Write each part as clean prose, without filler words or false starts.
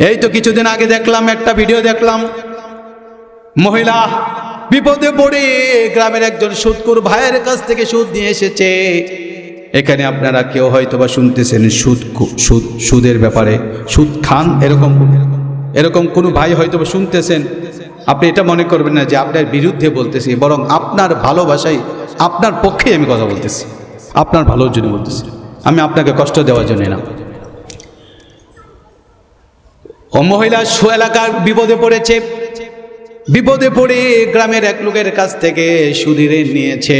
এই তো কিছুদিন আগে দেখলাম একটা ভিডিও দেখলাম, মহিলা বিপদে পড়ে গ্রামের একজন সুদখোর ভাইয়ের কাছ থেকে সুদ নিয়ে এসেছে। এখানে আপনারা কেউ হয়তো বা শুনতেছেন সুদের ব্যাপারে, সুদ খান, এরকম কোনো ভাই হয়তো বা শুনতেছেন। আপনি এটা মনে করবেন না যে আপনার বিরুদ্ধে বলতেছি, বরং আপনার ভালোবাসাই, আপনার পক্ষে আমি কথা বলতেছি, আপনার ভালোর জন্য বলতেছি, আমি আপনাকে কষ্ট দেওয়ার জন্য না। ও মহিলা এলাকার বিপদে পড়েছে, বিপদে পড়ে গ্রামের এক লোকের কাছ থেকে সুদের ঋণ নিয়েছে।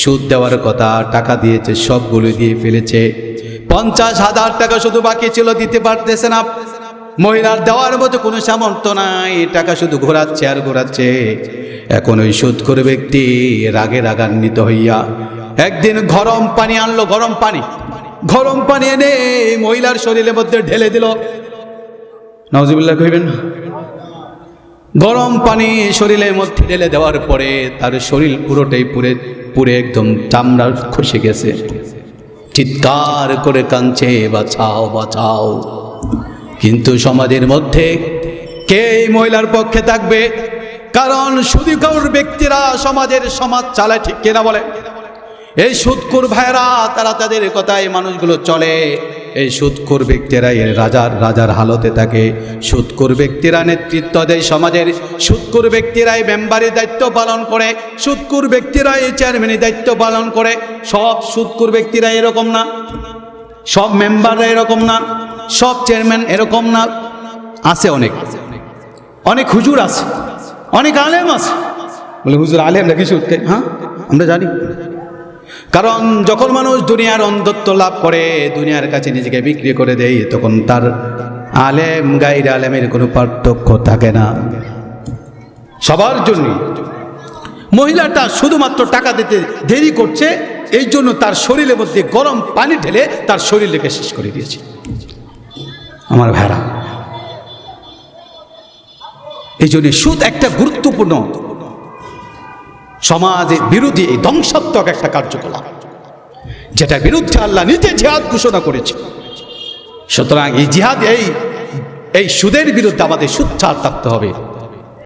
সুদ দেওয়ার কথা, টাকা দিয়েছে, সবগুলো দিয়ে ফেলেছে। 50,000 টাকা শুধু বাকি ছিল, দিতে পারতেছে না। মহিলার দেওয়ার মতো কোনো সামর্থ্য নাই, টাকা শুধু ঘোরাচ্ছে আর ঘোরাচ্ছে। এখন ওই সুদখোর ব্যক্তি রাগে রাগান্বিত হইয়া একদিন গরম পানি আনলো, গরম পানি এনে মহিলার শরীরের মধ্যে ঢেলে দিল। নাউজুবিল্লাহ কইবেন না? গরম পানি শরীরের মধ্যে ঢেলে দেওয়ার পরে তার শরীর পুরোটাই পুরে একদম চামড়া খসে গেছে। চিৎকার করে কাঁদছে, বাঁচাও বাঁচাও। কিন্তু সমাজের মধ্যে কে এই মহিলার পক্ষে থাকবে? কারণ সুদখোর ব্যক্তিরা সমাজ চালায়, ঠিক কিনা বলে? এই সুদখোর ভাইরা, তারা তাদের কথায় মানুষগুলো চলে। এই সুদখোর ব্যক্তিরাই রাজার হালতে থাকে। সুদখোর ব্যক্তিরা নেতৃত্ব দেয় সমাজের, সুদখোর ব্যক্তিরাই মেম্বারের দায়িত্ব পালন করে, সুদখোর ব্যক্তিরাই চেয়ারম্যানের দায়িত্ব পালন করে। সব সুদখোর ব্যক্তিরা এরকম না, সব মেম্বাররা এরকম না, সব চেয়ারম্যান এরকম না। আছে অনেক হুজুর আছে, অনেক আলেম আছে। বলে হুজুর আলেম নাকি সুদ খায়? হ্যাঁ, আমরা জানি। কারণ যখন মানুষ দুনিয়ার অন্ধত্ব লাভ করে, দুনিয়ার কাছে নিজেকে বিক্রি করে দেয়, তখন তার আলেম গাইর আলেমের কোনো পার্থক্য থাকে না, সবার জন্য। মহিলাটা শুধুমাত্র টাকা দিতে দেরি করছে, এই জন্য তার শরীরের মধ্যে গরম পানি ঢেলে তার শরীরকে শেষ করে দিয়েছে। আমার ভাইরা, এই জন্য সুদ একটা গুরুত্বপূর্ণ সমাজের বিরোধী, এই ধ্বংসাত্মক একটা কার্যকলাপ, যেটা বিরুদ্ধে আল্লাহ নিজে জিহাদ ঘোষণা করেছে। সুতরাং এই জিহাদ, এই সুদের বিরুদ্ধে আমাদের সোচ্চার থাকতে হবে।